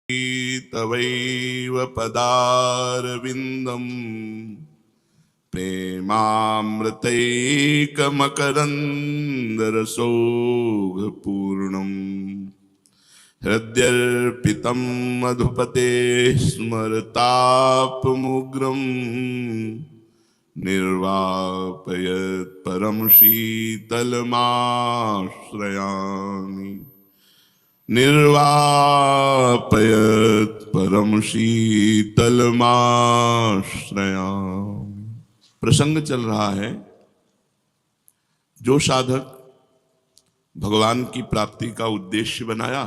तवैव पदारविन्दम् प्रेमामृतैकमकरन्दरसौघपूर्णम् हृद्यर्पितं मधुपते स्मरतापमुग्रं निर्वापयत् परम शीतलमाश्रयामि निर्वापयत् परम शीतलमाश्रयामि। प्रसंग चल रहा है, जो साधक भगवान की प्राप्ति का उद्देश्य बनाया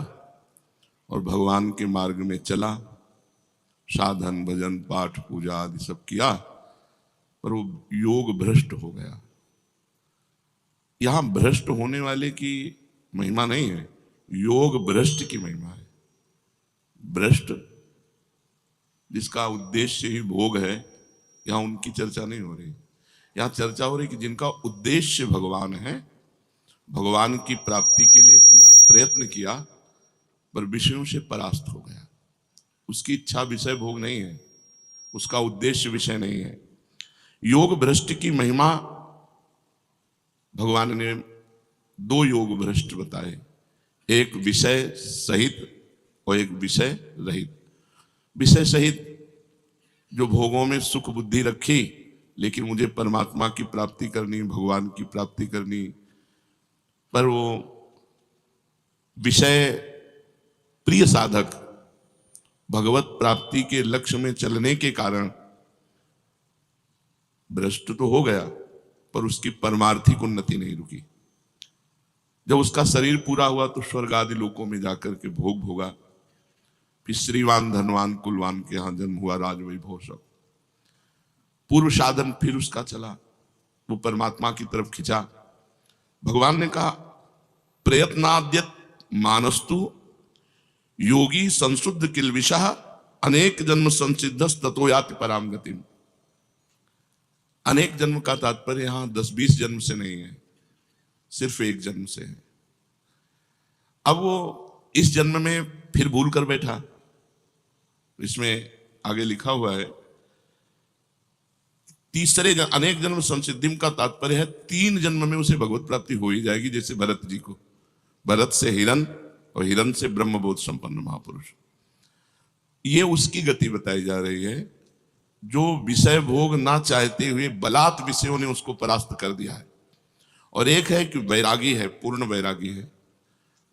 और भगवान के मार्ग में चला, साधन भजन पाठ पूजा आदि सब किया, पर वो योग भ्रष्ट हो गया। यहां भ्रष्ट होने वाले की महिमा नहीं है, योग भ्रष्ट की महिमा है। भ्रष्ट जिसका उद्देश्य ही भोग है, यहां उनकी चर्चा नहीं हो रही। यहां चर्चा हो रही कि जिनका उद्देश्य भगवान है, भगवान की प्राप्ति के लिए पूरा प्रयत्न किया, पर विषयों से परास्त हो गया। उसकी इच्छा विषय भोग नहीं है, उसका उद्देश्य विषय नहीं है। योग भ्रष्ट की महिमा भगवान ने दो योग भ्रष्ट बताए, एक विषय सहित और एक विषय रहित। विषय सहित जो भोगों में सुख बुद्धि रखी, लेकिन मुझे परमात्मा की प्राप्ति करनी, भगवान की प्राप्ति करनी, पर वो विषय प्रिय साधक भगवत प्राप्ति के लक्ष्य में चलने के कारण भ्रष्ट तो हो गया, पर उसकी परमार्थिक उन्नति नहीं रुकी। जब उसका शरीर पूरा हुआ तो स्वर्ग आदि लोकों में जाकर के भोग भोगा, फिर श्रीवान धनवान कुलवान के यहां जन्म हुआ, राजवैभव सब। पूर्व साधन फिर उसका चला, वो परमात्मा की तरफ खिंचा। भगवान ने कहा, प्रयत्नाद्यत मानस्तु योगी संशुद्ध किल्बिषः अनेक जन्म संसिद्धस ततो याति पराम गतिम। अनेक जन्म का तात्पर्य यहां 10-20 जन्म से नहीं है, सिर्फ एक जन्म से है। अब वो इस जन्म में फिर भूल कर बैठा। इसमें आगे लिखा हुआ है, तीसरे अनेक जन्म संसिद्धिम का तात्पर्य है 3 जन्म में उसे भगवत प्राप्ति हो ही जाएगी। जैसे भरत जी को, भरत से हिरन और हिरन से ब्रह्मबोध संपन्न महापुरुष। ये उसकी गति बताई जा रही है, जो विषय भोग ना चाहते हुए बलात् विषयों ने उसको परास्त कर दिया है। और एक है कि वैरागी है, पूर्ण वैरागी है,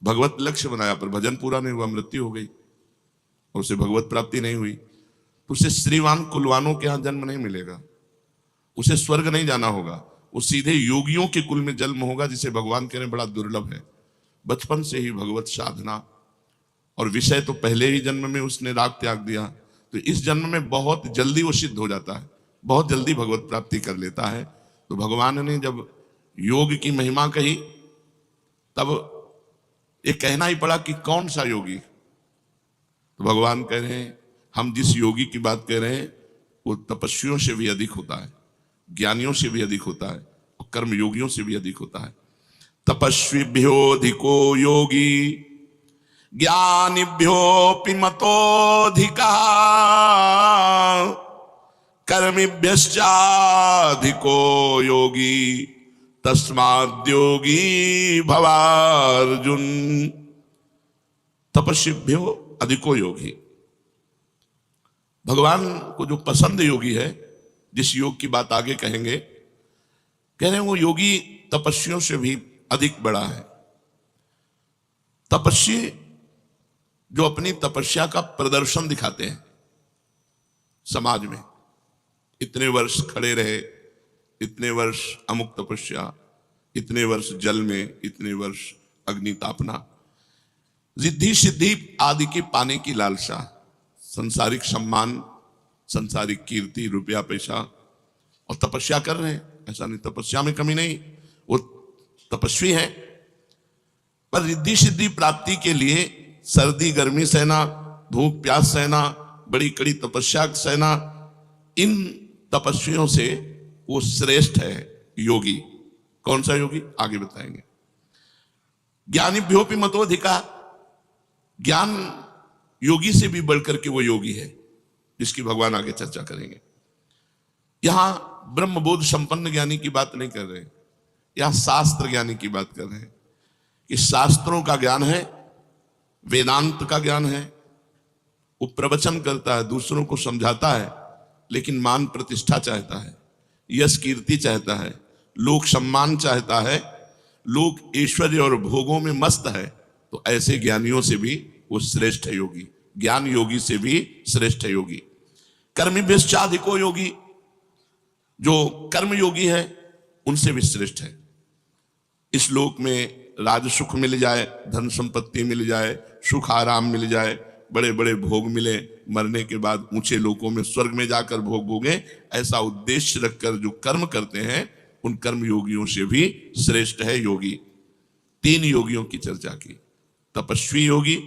भगवत लक्ष्य बनाया पर भजन पूरा नहीं हुआ, मृत्यु हो गई और उसे भगवत प्राप्ति नहीं हुई, तो उसे श्रीवान कुलवानों के यहां जन्म नहीं मिलेगा, उसे स्वर्ग नहीं जाना होगा, वो सीधे योगियों के कुल में जन्म होगा, जिसे भगवान कह रहे बड़ा दुर्लभ है। बचपन से ही भगवत साधना और विषय तो पहले ही जन्म में उसने राग त्याग दिया, तो इस जन्म में बहुत जल्दी वो सिद्ध हो जाता है, बहुत जल्दी भगवत प्राप्ति कर लेता है। तो भगवान ने जब योग की महिमा कही, तब ये कहना ही पड़ा कि कौन सा योगी। तो भगवान कह रहे हैं, हम जिस योगी की बात कह रहे हैं वो तपस्वियों से भी अधिक होता है, ज्ञानियों से भी अधिक होता है, और कर्म योगियों से भी अधिक होता है। तपस्विभ्योऽधिको योगी ज्ञानिभ्योऽपि मतोऽधिकः कर्मिभ्यश्चाधिको योगी तस्माद्योगी भवार्जुन। तपस्विभ्यो अधिको योगी, भगवान को जो पसंद योगी है, जिस योग की बात आगे कहेंगे, कह रहे हैं वो योगी तपस्वियों से भी अधिक बड़ा है। तपस्वी जो अपनी तपस्या का प्रदर्शन दिखाते हैं समाज में, इतने वर्ष खड़े रहे, इतने वर्ष अमुक तपस्या, इतने वर्ष जल में, इतने वर्ष अग्नि तापना, रिद्धि सिद्धि आदि की पाने की लालसा, संसारिक सम्मान, संसारिक कीर्ति, रुपया पैसा, और तपस्या कर रहे हैं। ऐसा नहीं, तपस्या में कमी नहीं, वो तपस्वी है, पर रिद्धि सिद्धि प्राप्ति के लिए सर्दी गर्मी सहना, भूख प्यास सहना, बड़ी कड़ी तपस्या सहना, इन तपस्वियों से वो श्रेष्ठ है योगी। कौन सा योगी, आगे बताएंगे। ज्ञानिभ्योऽपि मतोऽधिकः, ज्ञान योगी से भी बढ़कर के वो योगी है, जिसकी भगवान आगे चर्चा करेंगे। यहां ब्रह्मबोध संपन्न ज्ञानी की बात नहीं कर रहे, यहां शास्त्र ज्ञानी की बात कर रहे हैं कि शास्त्रों का ज्ञान है, वेदांत का ज्ञान है, वो प्रवचन करता है, दूसरों को समझाता है, लेकिन मान प्रतिष्ठा चाहता है, यश कीर्ति चाहता है, लोक सम्मान चाहता है, लोक ऐश्वर्य और भोगों में मस्त है, तो ऐसे ज्ञानियों से भी वो श्रेष्ठ है योगी, ज्ञान योगी से भी श्रेष्ठ है योगी। कर्मिभ्यश्चाधिको योगी, जो कर्म योगी है उनसे भी श्रेष्ठ है। इस लोक में राज सुख मिल जाए, धन संपत्ति मिल जाए, सुख आराम मिल जाए, बड़े बड़े भोग मिले, मरने के बाद ऊंचे लोकों में स्वर्ग में जाकर भोग भोगे, ऐसा उद्देश्य रखकर जो कर्म करते हैं उन कर्म योगियों से भी श्रेष्ठ है योगी। तीन योगियों की चर्चा की, तपस्वी योगी,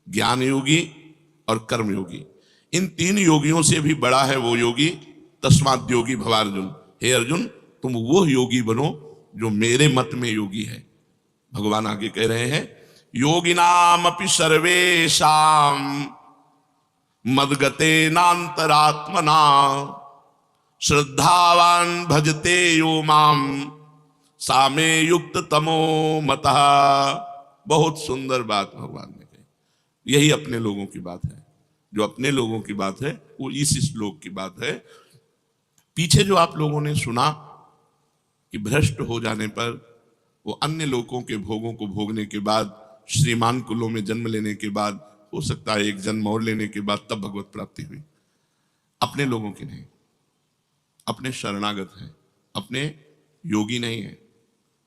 ज्ञान योगी और कर्म योगी। इन तीन योगियों से भी बड़ा है वो योगी, तस्मात् योगी भवार्जुन, हे अर्जुन तुम वो योगी बनो जो मेरे मत में योगी है। भगवान आगे कह रहे हैं, योगिनामपि सर्वेषां मद्गतेनान्तरात्मना श्रद्धावान भजते यो माम सामे युक्त तमो मतः। बहुत सुंदर बात भगवान ने कही। यही अपने लोगों की बात है, जो अपने लोगों की बात है वो इस श्लोक की बात है। पीछे जो आप लोगों ने सुना कि भ्रष्ट हो जाने पर वो अन्य लोगों के भोगों को भोगने के बाद, श्रीमान कुलों में जन्म लेने के बाद, हो सकता है एक जन्म और लेने के बाद तब भगवत प्राप्ति हुई। अपने लोगों की नहीं, अपने शरणागत हैं, अपने योगी नहीं है,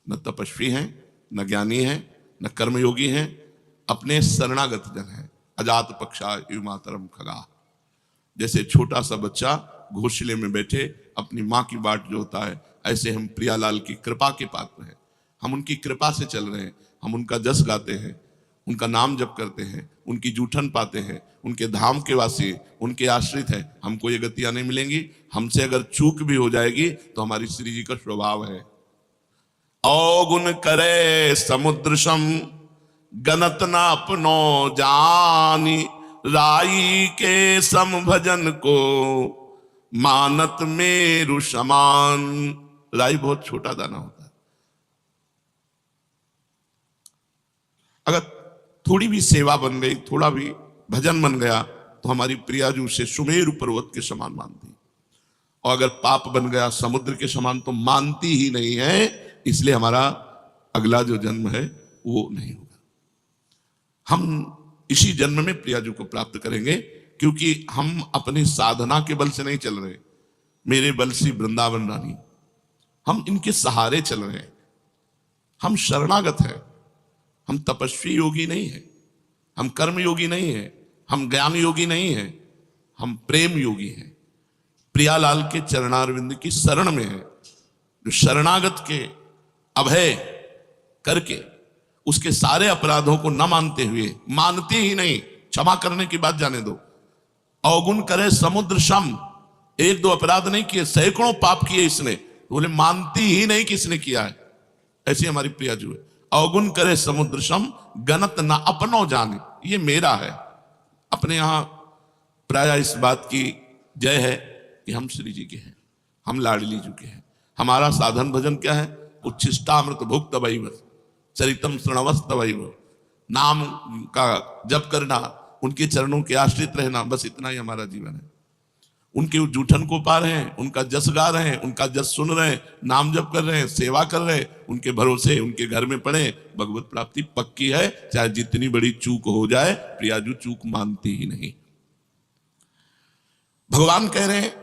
न तपस्वी हैं, न ज्ञानी हैं, न कर्मयोगी हैं, अपने शरणागत जन हैं। अजात पक्षा युमातरम खगा, जैसे छोटा सा बच्चा घोंसले में बैठे अपनी माँ की बाट जोता है, ऐसे हम प्रियालाल की कृपा के पात्र हैं। हम उनकी कृपा से चल रहे हैं, हम उनका जस गाते हैं, उनका नाम जप करते हैं, उनकी जूठन पाते हैं, उनके धाम के वासी, उनके आश्रित हैं। हमको ये गतियां नहीं मिलेंगी। हमसे अगर चूक भी हो जाएगी तो हमारी श्री जी का स्वभाव है, अवगुण करे समुद्र सम गनत न अपनो जानी, राई के सम भजन को मानत मेरु समान। राई बहुत छोटा दाना होता है, अगर थोड़ी भी सेवा बन गई, थोड़ा भी भजन बन गया तो हमारी प्रियाजू से सुमेरु पर्वत के समान मानती, और अगर पाप बन गया समुद्र के समान तो मानती ही नहीं है। इसलिए हमारा अगला जो जन्म है वो नहीं होगा। हम इसी जन्म में प्रियाजू को प्राप्त करेंगे, क्योंकि हम अपनी साधना के बल से नहीं चल रहे। मेरे बल से वृंदावन रानी, हम इनके सहारे चल रहे हैं। हम शरणागत हैं, हम तपस्वी योगी नहीं है, हम कर्म योगी नहीं है, हम ज्ञान योगी नहीं है, हम प्रेम योगी हैं। प्रियालाल के चरणारविंद की शरण में है, जो शरणागत के अभय करके उसके सारे अपराधों को न मानते हुए, मानती ही नहीं, क्षमा करने की बात जाने दो, अवगुण करे समुद्र सम, एक दो अपराध नहीं किए, सैकड़ों पाप किए इसने, बोले मानती ही नहीं कि इसने किया है। ऐसी हमारी प्रियाजू है। अवगुण करे समुद्र सम गनत न अपनो जाने, ये मेरा है। अपने यहां प्राय इस बात की जय है कि हम श्री जी के हैं, हम लाडली जी के हैं। हमारा साधन भजन क्या है? उच्छिष्टामृत भुक्त वैव चरितम श्रणवस्त वैव, नाम का जप करना, उनके चरणों के आश्रित रहना, बस इतना ही हमारा जीवन है। उनके जूठन को पा रहे हैं, उनका जस गा रहे हैं, उनका जस सुन रहे हैं, नाम जप कर रहे हैं, सेवा कर रहे हैं, उनके भरोसे उनके घर में पड़े, भगवत प्राप्ति पक्की है। चाहे जितनी बड़ी चूक हो जाए, प्रियाजू चूक मानती ही नहीं। भगवान कह रहे हैं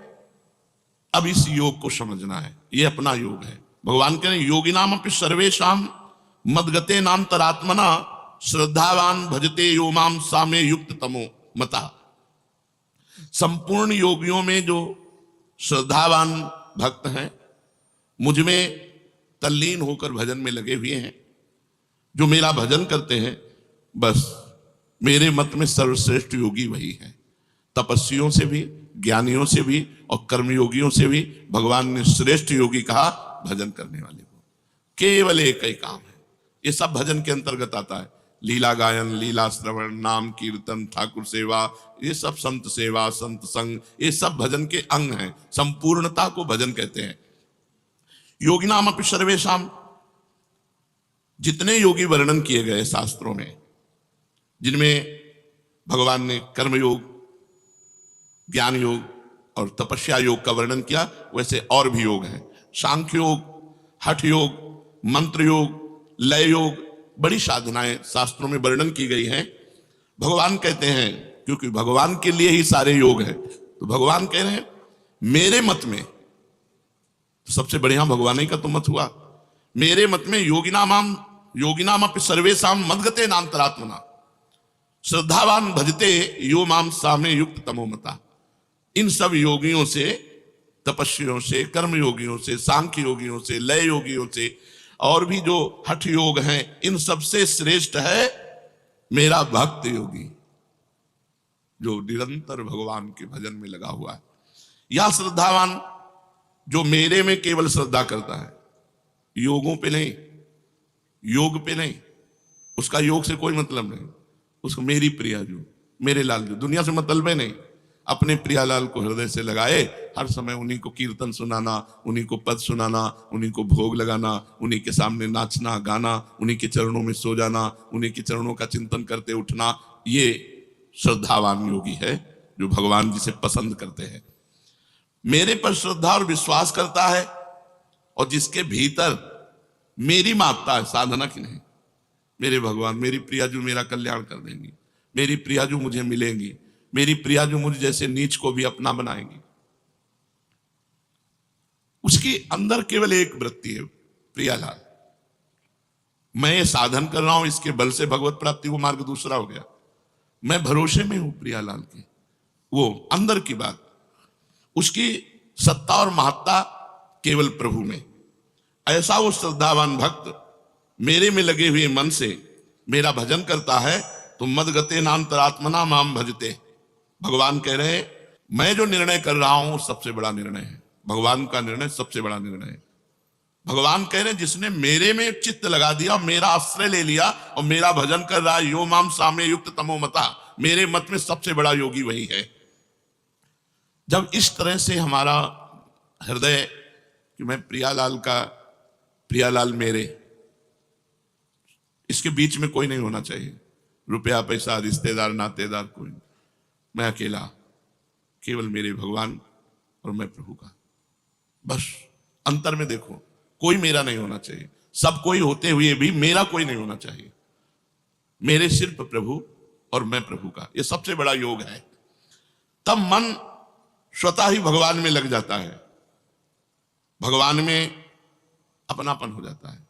अब इस योग को समझना है, ये अपना योग है। भगवान कह रहे हैं योगिनाम अपि सर्वेषाम मद्गते नान्तरात्मना श्रद्धावान भजते यो माम सामे युक्त तमो मता। संपूर्ण योगियों में जो श्रद्धावान भक्त हैं, मुझ में तल्लीन होकर भजन में लगे हुए हैं, जो मेरा भजन करते हैं, बस मेरे मत में सर्वश्रेष्ठ योगी वही है। तपस्वियों से भी, ज्ञानियों से भी और कर्मयोगियों से भी भगवान ने श्रेष्ठ योगी कहा भजन करने वाले को। केवल एक ही काम है, ये सब भजन के अंतर्गत आता है। लीला गायन, लीला श्रवण, नाम कीर्तन, ठाकुर सेवा, ये सब संत सेवा, संत संग, ये सब भजन के अंग हैं। संपूर्णता को भजन कहते हैं। योगिनाम अपि सर्वेषाम, जितने योगी वर्णन किए गए शास्त्रों में, जिनमें भगवान ने कर्म योग, ज्ञान योग और तपस्या योग का वर्णन किया, वैसे और भी योग हैं। सांख्य योग, हठ योग, मंत्र योग, लय योग, बड़ी साधनाएं शास्त्रों में वर्णन की गई हैं। भगवान कहते हैं, क्योंकि भगवान के लिए ही सारे योग हैं, तो भगवान कह रहे हैं मेरे मत में, तो सबसे बढ़िया भगवान ही का तो मत हुआ। मेरे मत में योगिनाम अपि सर्वेषाम मद्गते नान्तरात्मना, श्रद्धावान भजते यो माम सामे युक्त तमोमता। इन सब योगियों से, तपस्वियों से, कर्म योगियों से, सांख्य योगियों से, लय योगियों से, और भी जो हठ योग हैं, इन सबसे श्रेष्ठ है मेरा भक्त योगी, जो निरंतर भगवान के भजन में लगा हुआ है। या श्रद्धावान, जो मेरे में केवल श्रद्धा करता है, योगों पे नहीं, योग पे नहीं, उसका योग से कोई मतलब नहीं, उसको मेरी प्रिया जो, मेरे लाल जो, दुनिया से मतलब नहीं, अपने प्रियालाल को हृदय से लगाए, हर समय उन्हीं को कीर्तन सुनाना, उन्हीं को पद सुनाना, उन्हीं को भोग लगाना, उन्हीं के सामने नाचना गाना, उन्हीं के चरणों में सो जाना, उन्हीं के चरणों का चिंतन करते उठना, ये श्रद्धावान योगी है जो भगवान जी से पसंद करते हैं। मेरे पर श्रद्धा और विश्वास करता है और जिसके भीतर मेरी मात्रा है, साधना की नहीं। मेरे भगवान, मेरी प्रिया जो मेरा कल्याण कर देंगी, मेरी प्रिया जो मुझे मिलेंगी, मेरी प्रिया जो मुझे जैसे नीच को भी अपना बनाएंगी। उसके अंदर केवल एक वृत्ति है, प्रियालाल। मैं ये साधन कर रहा हूं, इसके बल से भगवत प्राप्ति, वो मार्ग दूसरा हो गया। मैं भरोसे में हूं प्रियालाल के, वो अंदर की बात। उसकी सत्ता और महत्ता केवल प्रभु में। ऐसा वो श्रद्धावान भक्त मेरे में लगे हुए मन से मेरा भजन करता है, तो मदगते नान्तरात्मना माम भजते। भगवान कह रहे हैं मैं जो निर्णय कर रहा हूं सबसे बड़ा निर्णय है। भगवान का निर्णय सबसे बड़ा निर्णय है। भगवान कह रहे हैं जिसने मेरे में चित्त लगा दिया, मेरा आश्रय ले लिया और मेरा भजन कर रहा है, यो माम सामे युक्त तमोमता, मेरे मत में सबसे बड़ा योगी वही है। जब इस तरह से हमारा हृदय कि मैं प्रियालाल मेरे, इसके बीच में कोई नहीं होना चाहिए, रुपया पैसा रिश्तेदार नातेदार कोई नहीं, मैं अकेला, केवल मेरे भगवान और मैं प्रभु का। बस अंतर में देखो, कोई मेरा नहीं होना चाहिए, सब कोई होते हुए भी मेरा कोई नहीं होना चाहिए। मेरे सिर्फ प्रभु और मैं प्रभु का, ये सबसे बड़ा योग है। तब मन स्वतः ही भगवान में लग जाता है, भगवान में अपनापन हो जाता है,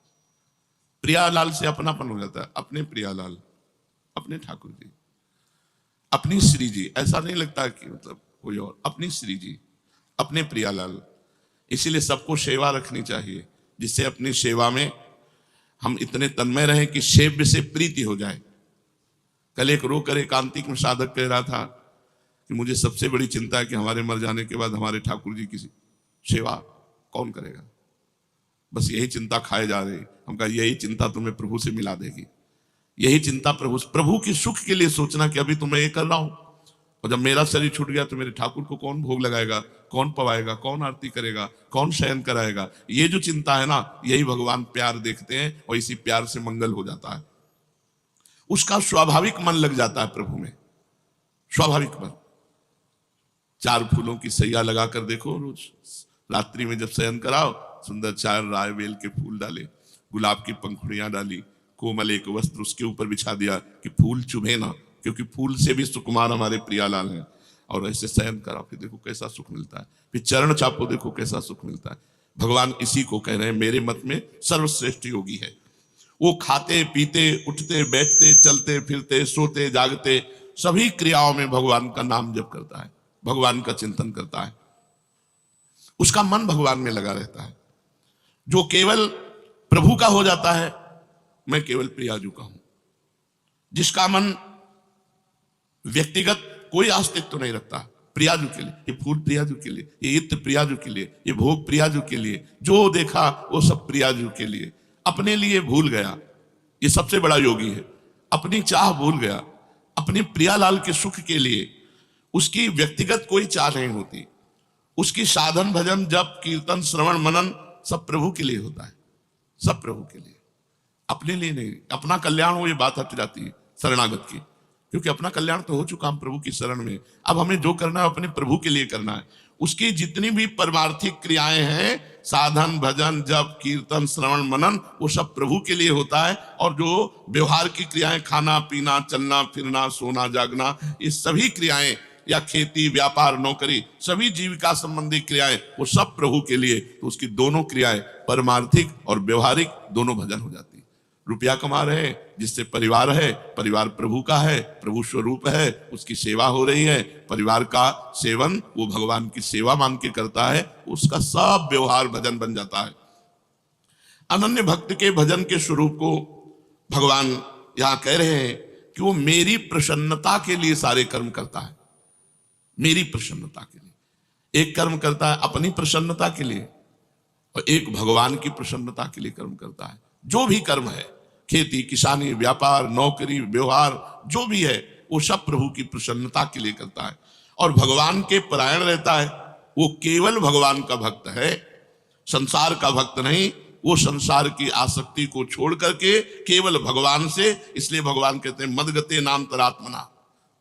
प्रियालाल से अपनापन हो जाता है। अपने प्रियालाल, अपने ठाकुर जी, अपनी श्री जी, ऐसा नहीं लगता कि मतलब कोई और, अपनी श्री जी, अपने प्रियालाल। इसीलिए सबको सेवा रखनी चाहिए, जिससे अपनी सेवा में हम इतने तन्मय रहें कि सेव्य से प्रीति हो जाए। कल एक रोकर एकांतिक में साधक कह रहा था कि मुझे सबसे बड़ी चिंता है कि हमारे मर जाने के बाद हमारे ठाकुर जी की सेवा कौन करेगा। बस यही चिंता खाए जा रही। हम कहा यही चिंता तुम्हें प्रभु से मिला देगी। यही चिंता प्रभु की सुख के लिए सोचना कि अभी तो मैं ये कर रहा हूं, और जब मेरा शरीर छूट गया तो मेरे ठाकुर को कौन भोग लगाएगा, कौन पवाएगा, कौन आरती करेगा, कौन शयन कराएगा। ये जो चिंता है ना, यही भगवान प्यार देखते हैं और इसी प्यार से मंगल हो जाता है। उसका स्वाभाविक मन लग जाता है प्रभु में, स्वाभाविक मन। 4 फूलों की सैया लगाकर देखो, रोज रात्रि में जब शयन कराओ, सुंदर 4 राय बेल के फूल डाले, गुलाब की पंखुड़ियां डाली, कोमल एक वस्त्र उसके ऊपर बिछा दिया कि फूल चुभे ना, क्योंकि फूल से भी सुकुमार हमारे प्रियालाल हैं। और ऐसे शयन कराओ, फिर देखो कैसा सुख मिलता है। फिर चरण चापो, देखो कैसा सुख मिलता है। भगवान इसी को कह रहे हैं मेरे मत में सर्वश्रेष्ठ योगी है। वो खाते पीते उठते बैठते चलते फिरते सोते जागते सभी क्रियाओं में भगवान का नाम जप करता है, भगवान का चिंतन करता है, उसका मन भगवान में लगा रहता है। जो केवल प्रभु का हो जाता है, मैं केवल प्रियाजू का हूं। जिसका मन व्यक्तिगत कोई अस्तित्व तो नहीं रखता, प्रियाजू के लिए, ये फूल प्रियाजू के लिए, ये इत्र प्रियाजू के लिए, ये भोग प्रियाजू के लिए, जो देखा वो सब प्रियाजू के लिए, अपने लिए भूल गया, ये सबसे बड़ा योगी है। अपनी चाह भूल गया, अपनी प्रियालाल के सुख के लिए उसकी व्यक्तिगत कोई चाह नहीं होती। उसकी साधन भजन जप कीर्तन श्रवण मनन सब प्रभु के लिए होता है, सब प्रभु के लिए, अपने लिए नहीं। अपना कल्याण हो ये बात हट जाती है शरणागत की, क्योंकि अपना कल्याण तो हो चुका हम प्रभु की शरण में। अब हमें जो करना है अपने प्रभु के लिए करना है। उसकी जितनी भी परमार्थिक क्रियाएं हैं, साधन भजन जप कीर्तन श्रवण मनन, वो सब प्रभु के लिए होता है। और जो व्यवहार की क्रियाएं, खाना पीना चलना फिरना सोना जागना, ये सभी क्रियाएं या खेती व्यापार नौकरी, सभी जीविका संबंधी क्रियाएं वो सब प्रभु के लिए। तो उसकी दोनों क्रियाएं परमार्थिक और व्यवहारिक दोनों भजन हो जाती है। रुपया कमा रहे हैं, जिससे परिवार है, परिवार प्रभु का है, प्रभु स्वरूप है, उसकी सेवा हो रही है, परिवार का सेवन वो भगवान की सेवा मान के करता है, उसका सब व्यवहार भजन बन जाता है। अनन्य भक्त के भजन के स्वरूप को भगवान यहां कह रहे हैं कि वो मेरी प्रसन्नता के लिए सारे कर्म करता है, मेरी प्रसन्नता के लिए। एक कर्म करता है अपनी प्रसन्नता के लिए और एक भगवान की प्रसन्नता के लिए कर्म करता है। जो भी कर्म है, खेती किसानी व्यापार नौकरी व्यवहार जो भी है, वो सब प्रभु की प्रसन्नता के लिए करता है और भगवान के परायण रहता है। वो केवल भगवान का भक्त है, संसार का भक्त नहीं। वो संसार की आसक्ति को छोड़ करके केवल भगवान से, इसलिए भगवान कहते हैं मदगते नान्तरात्मना,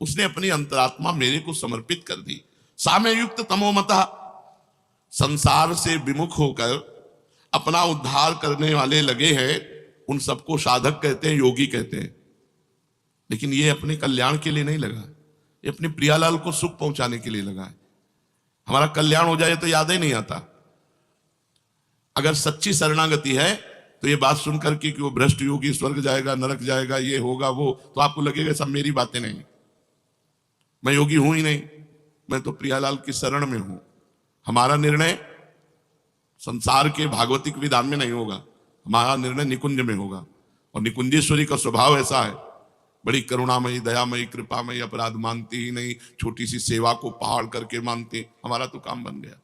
उसने अपनी अंतरात्मा मेरे को समर्पित कर दी। साम्य युक्त तमोमता, संसार से विमुख होकर अपना उद्धार करने वाले लगे हैं, उन सबको साधक कहते हैं, योगी कहते हैं। लेकिन ये अपने कल्याण के लिए नहीं लगा, ये अपने प्रियालाल को सुख पहुंचाने के लिए लगा है। हमारा कल्याण हो जाए तो याद ही नहीं आता। अगर सच्ची शरणागति है तो ये बात सुनकर के कि वो भ्रष्ट योगी स्वर्ग जाएगा नरक जाएगा ये होगा वो, तो आपको लगेगा सब मेरी बातें नहीं, मैं योगी हूं ही नहीं, मैं तो प्रियालाल की शरण में हूं। हमारा निर्णय संसार के भागवतिक विधान में नहीं होगा, हमारा निर्णय निकुंज में होगा। और निकुंजेश्वरी का स्वभाव ऐसा है, बड़ी करुणामयी दयामयी कृपामयी, अपराध मानती ही नहीं, छोटी सी सेवा को पहाड़ करके मानती। हमारा तो काम बन गया।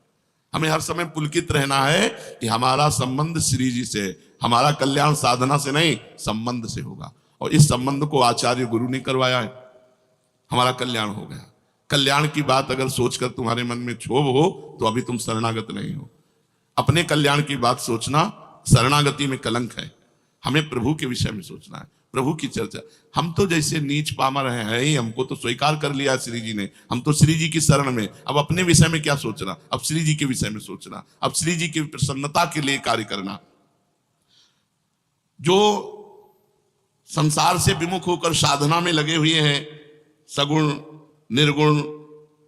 हमें हर समय पुलकित रहना है कि हमारा संबंध श्री जी से, हमारा कल्याण साधना से नहीं संबंध से होगा। और इस संबंध को आचार्य गुरु ने करवाया है, हमारा कल्याण हो गया। कल्याण की बात अगर सोचकर तुम्हारे मन में क्षोभ हो तो अभी तुम शरणागत नहीं हो। अपने कल्याण की बात सोचना शरणागति में कलंक है। हमें प्रभु के विषय में सोचना है, प्रभु की चर्चा। हम तो जैसे नीच पामर हैं ही, हमको तो स्वीकार कर लिया श्री जी ने, हम तो श्री जी की शरण में। अब अपने विषय में क्या सोचना, अब श्री जी के विषय में सोचना, अब श्री जी की प्रसन्नता के लिए कार्य करना। जो संसार से विमुख होकर साधना में लगे हुए हैं, सगुण निर्गुण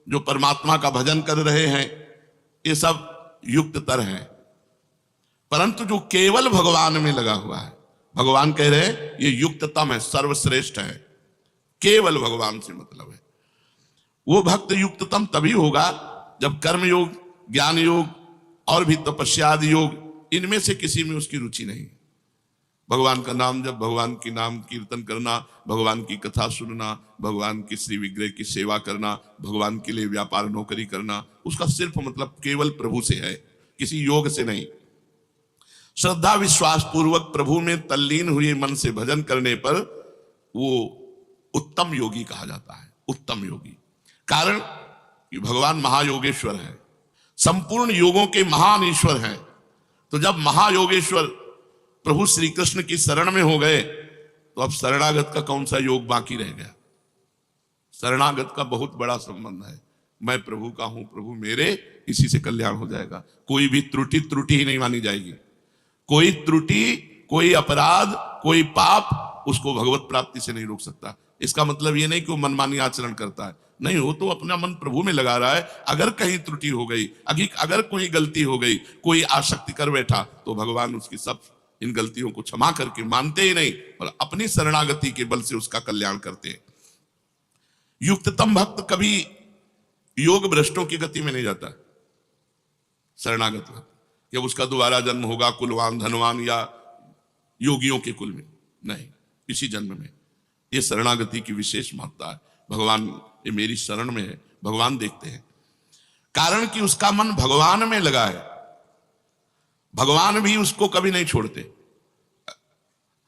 जो परमात्मा का भजन कर रहे हैं, ये सब युक्ततर है। परंतु जो केवल भगवान में लगा हुआ है, भगवान कह रहे हैं ये युक्ततम है, सर्वश्रेष्ठ है, केवल भगवान से मतलब है। वो भक्त युक्ततम तभी होगा जब कर्म योग ज्ञान योग और भी तपस्या आदि योग, इनमें से किसी में उसकी रुचि नहीं। भगवान का नाम जब, भगवान की नाम कीर्तन करना, भगवान की कथा सुनना, भगवान की श्री विग्रह की सेवा करना, भगवान के लिए व्यापार नौकरी करना, उसका सिर्फ मतलब केवल प्रभु से है, किसी योग से नहीं। श्रद्धा विश्वास पूर्वक प्रभु में तल्लीन हुए मन से भजन करने पर वो उत्तम योगी कहा जाता है, उत्तम योगी। कारण कि भगवान महायोगेश्वर है, संपूर्ण योगों के महान ईश्वर हैं। तो जब महायोगेश्वर प्रभु श्री कृष्ण की शरण में हो गए तो अब शरणागत का कौन सा योग बाकी रह गया। शरणागत का बहुत बड़ा संबंध है, मैं प्रभु का हूं, प्रभु मेरे, इसी से कल्याण हो जाएगा। कोई भी त्रुटि ही नहीं मानी जाएगी। कोई त्रुटि, कोई अपराध, कोई पाप उसको भगवत प्राप्ति से नहीं रोक सकता। इसका मतलब ये नहीं कि वो मनमानी आचरण करता है, नहीं, वो तो अपना मन प्रभु में लगा रहा है। अगर कहीं त्रुटि हो गई, अगर कोई गलती हो गई, कोई आसक्ति कर बैठा, तो भगवान उसकी सब इन गलतियों को क्षमा करके मानते ही नहीं और अपनी शरणागति के बल से उसका कल्याण करते हैं। युक्ततम भक्त कभी योग भ्रष्टों की गति में नहीं जाता। शरणागत भक्त कि उसका दोबारा जन्म होगा कुलवान धनवान या योगियों के कुल में, नहीं, इसी जन्म में। ये शरणागति की विशेष महत्ता है। भगवान ये मेरी शरण में है, भगवान देखते हैं। कारण कि उसका मन भगवान में लगा है, भगवान भी उसको कभी नहीं छोड़ते।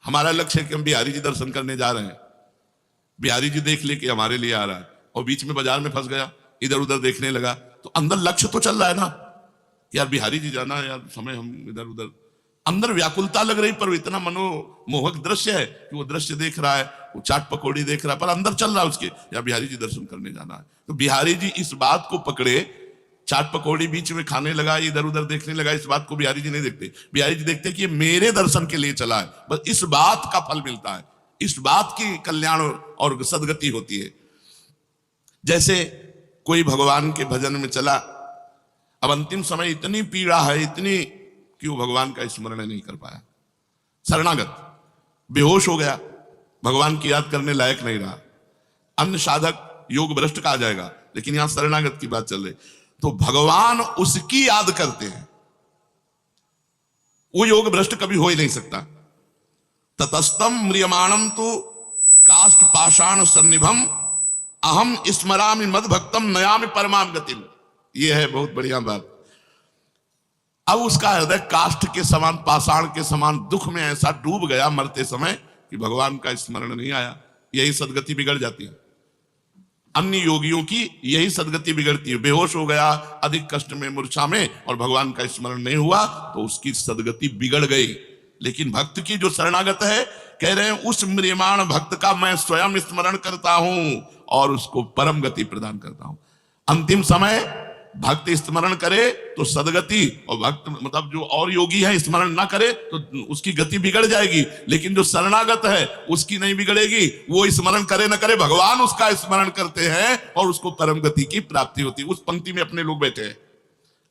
हमारा लक्ष्य है कि हम बिहारी जी दर्शन करने जा रहे हैं, बिहारी जी देख ले कि हमारे लिए आ रहा है, और बीच में बाजार में फंस गया, इधर उधर देखने लगा, तो अंदर लक्ष्य तो चल रहा है ना, यार बिहारी जी जाना है, यार समय हम इधर उधर, अंदर व्याकुलता लग रही, पर इतना मनोमोहक दृश्य है कि वो दृश्य देख रहा है, वो चाट पकौड़ी देख रहा है, पर अंदर चल रहा है उसके, यार बिहारी जी दर्शन करने जाना है। तो बिहारी जी इस बात को पकड़े, चाट पकौड़ी बीच में खाने लगा, इधर उधर देखने लगा, इस बात को बिहारी जी नहीं देखते। बिहारी जी देखते कि ये मेरे दर्शन के लिए चला है, बस इस बात का फल मिलता है, इस बात की कल्याण और सदगति होती है। जैसे कोई भगवान के भजन में चला, अब अंतिम समय इतनी पीड़ा है, इतनी कि वो भगवान का स्मरण नहीं कर पाया, शरणागत, बेहोश हो गया, भगवान की याद करने लायक नहीं रहा। अन्य साधक योग भ्रष्ट कहा जाएगा, लेकिन यहां शरणागत की बात चल रही, तो भगवान उसकी याद करते हैं, वो योग भ्रष्ट कभी हो ही नहीं सकता। ततस्तम म्रियमाणम तो काष्ठ पाषाण सन्निभम अहम स्मरामि मद भक्तम नयामि परमाम गतिम। ये है बहुत बढ़िया बात। अब उसका हृदय काष्ठ के समान, पाषाण के समान दुख में ऐसा डूब गया मरते समय कि भगवान का स्मरण नहीं आया। यही सदगति बिगड़ जाती है, अन्य योगियों की यही सदगति बिगड़ती है। बेहोश हो गया, अधिक कष्ट में, मूर्छा में, और भगवान का स्मरण नहीं हुआ तो उसकी सदगति बिगड़ गई। लेकिन भक्त की जो शरणागत है, कह रहे हैं उस म्रियमाण भक्त का मैं स्वयं स्मरण करता हूं और उसको परम गति प्रदान करता हूं। अंतिम समय भक्त स्मरण करे तो सदगति, और भक्त मतलब जो और योगी है स्मरण ना करे तो उसकी गति बिगड़ जाएगी। लेकिन जो शरणागत है उसकी नहीं बिगड़ेगी, वो स्मरण करे न करे भगवान उसका स्मरण करते हैं और उसको परम गति की प्राप्ति होती है। उस पंक्ति में अपने लोग बैठे हैं,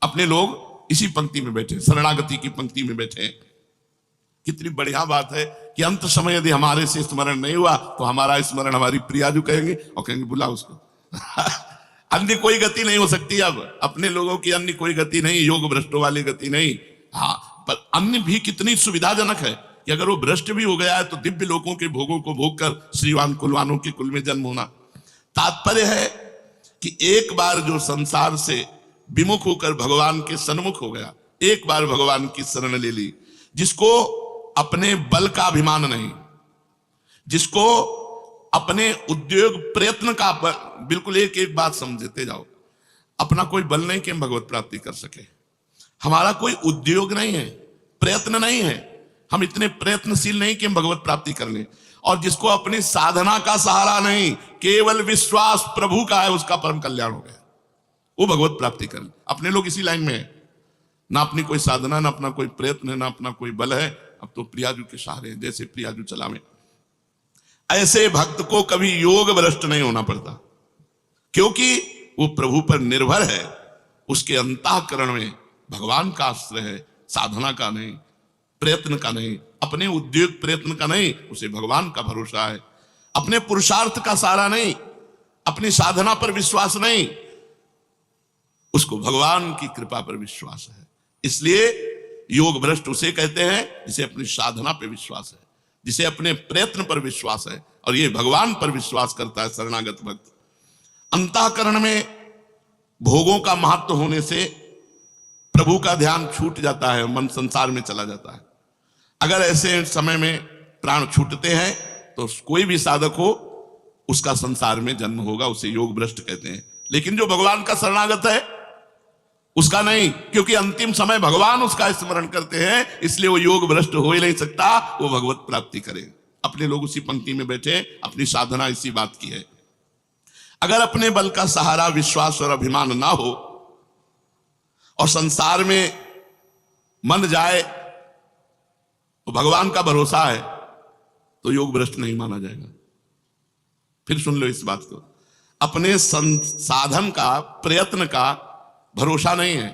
अपने लोग इसी पंक्ति में बैठे, शरणागति की पंक्ति में बैठे हैं। कितनी बढ़िया बात है कि अंत समय यदि हमारे से स्मरण नहीं हुआ तो हमारा स्मरण हमारी प्रियाजू कहेंगे और कहेंगे बुला उसको। अन्य कोई गति नहीं हो सकती। अब अपने लोगों की अन्य कोई गति नहीं, योग भ्रष्टों वाली गति नहीं। हाँ, पर अन्य भी कितनी सुविधाजनक है कि अगर वो भ्रष्ट भी हो गया है तो दिव्य लोकों के भोगों को भोग कर श्रीवान कुलवानों के कुल में जन्म होना। तात्पर्य है कि एक बार जो संसार से विमुख होकर भगवान के सन्मुख हो गया, एक बार भगवान की शरण ले ली, जिसको अपने बल का अभिमान नहीं, जिसको अपने उद्योग प्रयत्न का, बिल्कुल एक एक बात समझते जाओ, अपना कोई बल नहीं कि हम भगवत प्राप्ति कर सके, हमारा कोई उद्योग नहीं है, प्रयत्न नहीं है, हम इतने प्रयत्नशील नहीं कि हम भगवत प्राप्ति कर लें, और जिसको अपनी साधना का सहारा नहीं, केवल विश्वास प्रभु का है, उसका परम कल्याण हो गया, वो भगवत प्राप्ति कर ले। अपने लोग इसी लाइन में है, ना अपनी कोई साधना, ना अपना कोई प्रयत्न है, ना अपना कोई बल है, अब तो प्रियाजू के सहारे हैं, जैसे प्रियाजू चलावे। ऐसे भक्त को कभी योग भ्रष्ट नहीं होना पड़ता, क्योंकि वो प्रभु पर निर्भर है, उसके अंतःकरण में भगवान का आश्रय है, साधना का नहीं, प्रयत्न का नहीं, अपने उद्योग प्रयत्न का नहीं, उसे भगवान का भरोसा है, अपने पुरुषार्थ का सहारा नहीं, अपनी साधना पर विश्वास नहीं, उसको भगवान की कृपा पर विश्वास है। इसलिए योग भ्रष्ट उसे कहते हैं जिसे अपनी साधना पर विश्वास है, जिसे अपने प्रयत्न पर विश्वास है, और ये भगवान पर विश्वास करता है शरणागत भक्त। अंतःकरण में भोगों का महत्व होने से प्रभु का ध्यान छूट जाता है, मन संसार में चला जाता है। अगर ऐसे समय में प्राण छूटते हैं तो कोई भी साधक हो उसका संसार में जन्म होगा, उसे योग भ्रष्ट कहते हैं। लेकिन जो भगवान का शरणागत है उसका नहीं, क्योंकि अंतिम समय भगवान उसका स्मरण करते हैं, इसलिए वो योग भ्रष्ट हो ही नहीं सकता, वो भगवत प्राप्ति करे। अपने लोग उसी पंक्ति में बैठे, अपनी साधना इसी बात की है। अगर अपने बल का सहारा विश्वास और अभिमान ना हो और संसार में मन जाए तो भगवान का भरोसा है तो योग भ्रष्ट नहीं माना जाएगा। फिर सुन लो इस बात को, अपने साधन का, प्रयत्न का भरोसा नहीं है,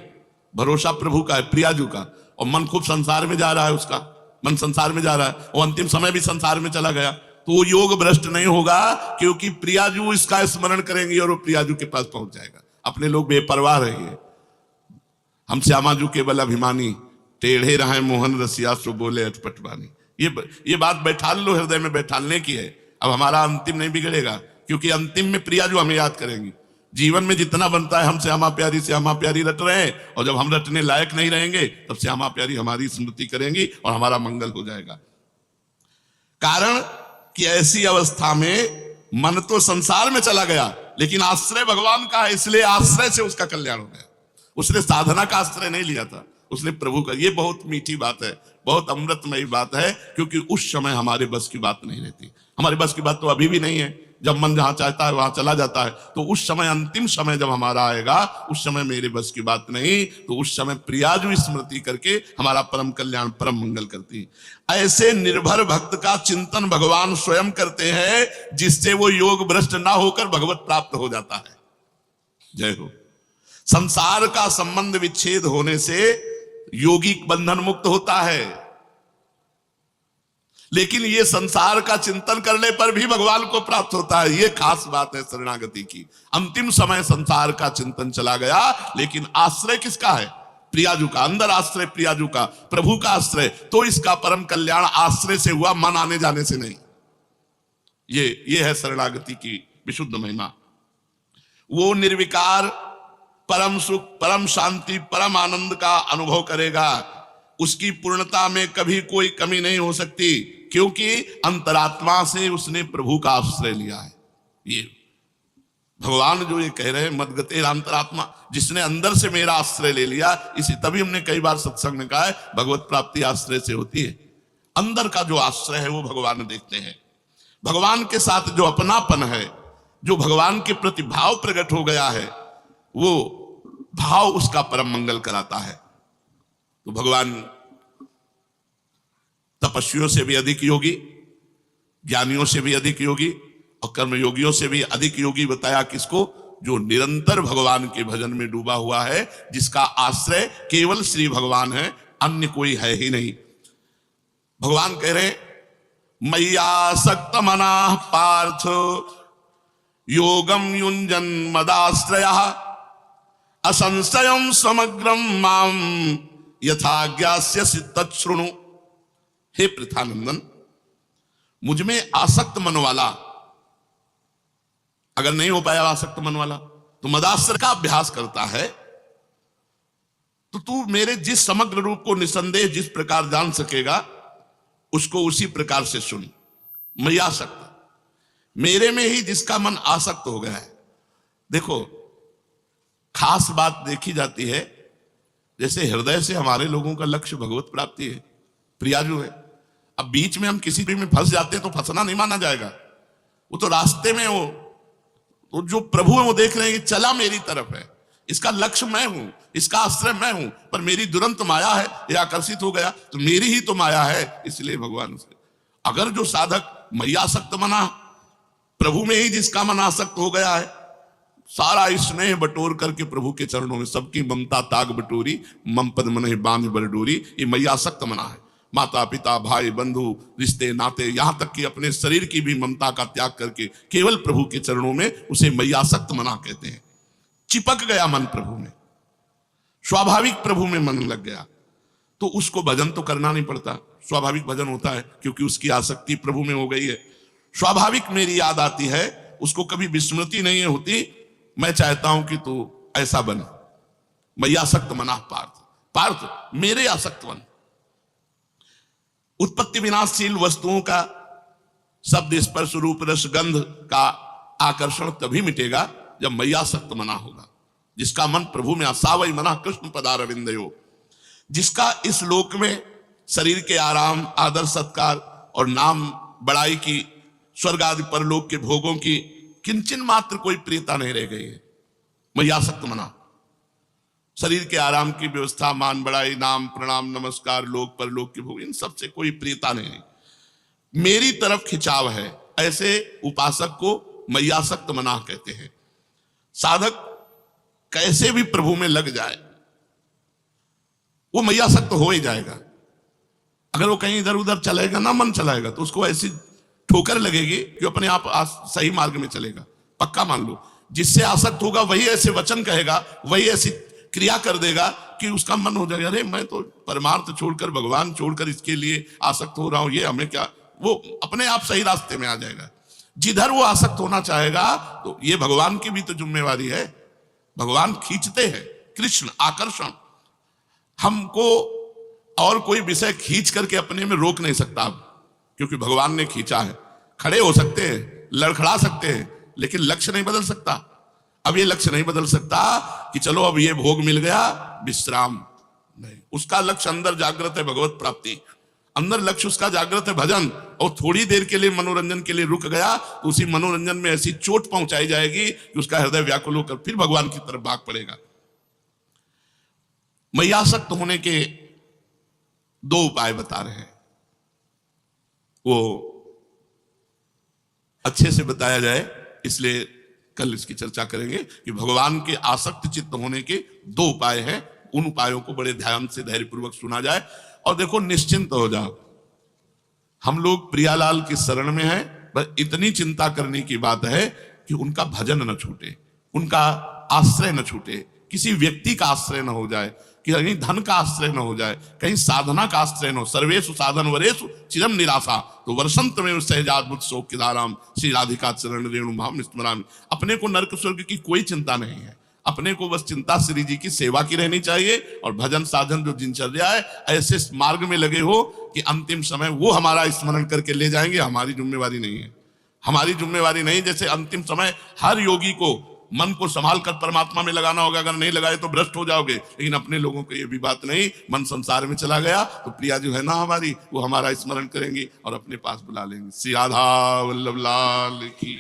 भरोसा प्रभु का है, प्रियाजू का, और मन खूब संसार में जा रहा है, उसका मन संसार में जा रहा है, वो अंतिम समय भी संसार में चला गया, तो वो योग भ्रष्ट नहीं होगा, क्योंकि प्रियाजू इसका स्मरण करेंगे और वो प्रियाजू के पास पहुंच जाएगा। अपने लोग बेपरवाह रहिए, हम श्यामाजू केवल अभिमानी, टेढ़े रहे मोहन रसिया सो बोले अटपट बानी। ये बात बैठाल लो, हृदय में बैठालने की है। अब हमारा अंतिम नहीं बिगड़ेगा, क्योंकि अंतिम में प्रियाजू हमें याद करेंगी। जीवन में जितना बनता है हम श्यामा प्यारी रट रहे हैं, और जब हम रटने लायक नहीं रहेंगे तब श्यामा प्यारी हमारी स्मृति करेंगी और हमारा मंगल हो जाएगा। कारण कि ऐसी अवस्था में मन तो संसार में चला गया, लेकिन आश्रय भगवान का है, इसलिए आश्रय से उसका कल्याण हो गया। उसने साधना का आश्रय नहीं लिया था, उसने प्रभु का। ये बहुत मीठी बात है, बहुत अमृतमयी बात है, क्योंकि उस समय हमारे बस की बात नहीं रहती। हमारे बस की बात तो अभी भी नहीं है, जब मन जहां चाहता है वहां चला जाता है। तो उस समय, अंतिम समय जब हमारा आएगा, उस समय मेरे बस की बात नहीं, तो उस समय प्रियाजु स्मृति करके हमारा परम कल्याण, परम मंगल करती है। ऐसे निर्भर भक्त का चिंतन भगवान स्वयं करते हैं, जिससे वो योग भ्रष्ट ना होकर भगवत प्राप्त हो जाता है। जय हो। संसार का संबंध विच्छेद होने से योगी बंधन मुक्त होता है, लेकिन ये संसार का चिंतन करने पर भी भगवान को प्राप्त होता है। ये खास बात है शरणागति की। अंतिम समय संसार का चिंतन चला गया, लेकिन आश्रय किसका है? प्रियाजू का। अंदर आश्रय प्रियाजू का, प्रभु का आश्रय, तो इसका परम कल्याण आश्रय से हुआ, मन आने जाने से नहीं। ये है शरणागति की विशुद्ध महिमा। वो निर्विकार परम सुख, परम शांति, परम आनंद का अनुभव करेगा। उसकी पूर्णता में कभी कोई कमी नहीं हो सकती, क्योंकि अंतरात्मा से उसने प्रभु का आश्रय लिया है। ये भगवान जो ये कह रहे हैं, मदगते अंतरात्मा, जिसने अंदर से मेरा आश्रय ले लिया, इसी तभी हमने कई बार सत्संग में कहा है, भगवत प्राप्ति आश्रय से होती है। अंदर का जो आश्रय है वो भगवान देखते हैं। भगवान के साथ जो अपनापन है, जो भगवान के प्रति भाव प्रकट हो गया है, वो भाव उसका परम मंगल कराता है। तो भगवान तपस्वियों से भी अधिक योगी, ज्ञानियों से भी अधिक योगी और कर्मयोगियों से भी अधिक योगी बताया किसको? जो निरंतर भगवान के भजन में डूबा हुआ है, जिसका आश्रय केवल श्री भगवान है, अन्य कोई है ही नहीं। भगवान कह रहे मय्यासक्त मनाः पार्थ योगम युञ्जन मदाश्रयः असंशयं समग्रम माम यथा ज्ञास्यसि तच्छृणु। हे पृथानंदन, मुझ में आसक्त मन वाला, अगर नहीं हो पाया आसक्त मन वाला, तो मदाश्रय का अभ्यास करता है, तो तू मेरे जिस समग्र रूप को निसंदेह जिस प्रकार जान सकेगा, उसको उसी प्रकार से सुन। मैं आसक्त, मेरे में ही जिसका मन आसक्त हो गया है। देखो, खास बात देखी जाती है, जैसे हृदय से हमारे लोगों का लक्ष्य भगवत प्राप्ति है, प्रियाजू है। अब बीच में हम किसी भी में फंस जाते हैं तो फंसना नहीं माना जाएगा। वो तो रास्ते में हो, तो जो प्रभु है वो देख रहे हैं कि चला मेरी तरफ है, इसका लक्ष्य मैं हूं, इसका आश्रय मैं हूं, पर मेरी दुरंत माया है, ये आकर्षित हो गया, तो मेरी ही तो माया है, इसलिए भगवान से। अगर जो साधक मय्यासक्त मना, प्रभु में ही जिसका मन आसक्त हो गया है, सारा स्नेह बटोर करके प्रभु के चरणों में सबकी ममता ताग बटोरी, मम पद मन बांध बर डोरी, ये मय्यासक्त मना है। माता पिता भाई बंधु रिश्ते नाते, यहां तक कि अपने शरीर की भी ममता का त्याग करके केवल प्रभु के चरणों में, उसे मय्यासक्त मना कहते हैं। चिपक गया मन प्रभु में, स्वाभाविक प्रभु में मन लग गया, तो उसको भजन तो करना नहीं पड़ता, स्वाभाविक भजन होता है, क्योंकि उसकी आसक्ति प्रभु में हो गई है। स्वाभाविक मेरी याद आती है, उसको कभी विस्मृति नहीं होती, मैं चाहता हूं कि तू ऐसा बन। मय्यासक्त मना पार्थ, पार्थ मेरे आसक्त बन। उत्पत्ति विनाशशील वस्तुओं का शब्द स्पर्श रूप रस गंध का आकर्षण तभी मिटेगा जब मय्यासक्त मना होगा, जिसका मन प्रभु में आसावई मना कृष्ण पदारविंदयो। जिसका इस लोक में शरीर के आराम, आदर सत्कार और नाम बड़ाई की, स्वर्ग आदि परलोक के भोगों की किंचन मात्र कोई प्रियता नहीं रह गई है। मय्यासक्त मना, शरीर के आराम की व्यवस्था, मान बड़ाई, नाम प्रणाम नमस्कार, लोक परलोक के भोग, इन सब से कोई प्रियता नहीं, मेरी तरफ खिंचाव है। ऐसे उपासक को मय्यासक्त मना कहते हैं। साधक कैसे भी प्रभु में लग जाए, वो मय्यासक्त हो ही जाएगा। अगर वो कहीं इधर उधर चलेगा ना, मन चलाएगा, तो उसको ऐसी ठोकर लगेगी कि अपने आप सही मार्ग में चलेगा, पक्का मान लो। जिससे आसक्त होगा वही ऐसे वचन कहेगा, वही ऐसी क्रिया कर देगा कि उसका मन हो जाएगा, अरे मैं तो परमार्थ छोड़कर, भगवान छोड़कर इसके लिए आसक्त हो रहा हूं, ये हमें क्या। वो अपने आप सही रास्ते में आ जाएगा। जिधर वो आसक्त होना चाहेगा, तो ये भगवान की भी तो जिम्मेवारी है। भगवान खींचते हैं, कृष्ण आकर्षण। हमको और कोई विषय खींच करके अपने में रोक नहीं सकता, क्योंकि भगवान ने खींचा है। खड़े हो सकते हैं, लड़खड़ा सकते हैं, लेकिन लक्ष्य नहीं बदल सकता। अब ये लक्ष्य नहीं बदल सकता कि चलो अब ये भोग मिल गया, विश्राम नहीं। उसका लक्ष्य अंदर जागृत है भगवत प्राप्ति, अंदर लक्ष्य उसका जागृत है भजन। और थोड़ी देर के लिए मनोरंजन के लिए रुक गया तो उसी मनोरंजन में ऐसी चोट पहुंचाई जाएगी कि उसका हृदय व्याकुल होकर फिर भगवान की तरफ भाग पड़ेगा। मैयासक्त होने के दो उपाय बता रहे हैं, वो अच्छे से बताया जाए इसलिए कल इसकी चर्चा करेंगे कि भगवान के आसक्त चित्त होने के दो उपाय हैं। उन उपायों को बड़े ध्यान से धैर्यपूर्वक सुना जाए। और देखो, निश्चिंत हो जाओ, हम लोग प्रियालाल की शरण में हैं, बस इतनी चिंता करने की बात है कि उनका भजन न छूटे, उनका आश्रय न छूटे, किसी व्यक्ति का आश्रय न हो जाए, कि कहीं धन का आश्रय न हो जाए, कहीं साधना का आश्रय न हो। सर्वेषु साधन वरेषु चिरम निराशा, तो वर्षंत में सहजाद्भुत शोक की धाराम श्री राधिका चरण रेणु भाव स्मरामि। अपने को नरक स्वर्ग की कोई चिंता नहीं है, अपने को बस चिंता श्री जी की सेवा की रहनी चाहिए। और भजन साधन जो दिनचर्या है, ऐसे मार्ग में लगे हो कि अंतिम समय वो हमारा स्मरण करके ले जाएंगे। हमारी जिम्मेवारी नहीं है, हमारी जिम्मेवारी नहीं। जैसे अंतिम समय हर योगी को मन को संभाल कर परमात्मा में लगाना होगा, अगर नहीं लगाए तो भ्रष्ट हो जाओगे। लेकिन अपने लोगों को ये भी बात नहीं, मन संसार में चला गया तो प्रिया जो है ना हमारी, वो हमारा स्मरण करेंगी और अपने पास बुला लेंगे। श्री राधा वल्लभ लाल की।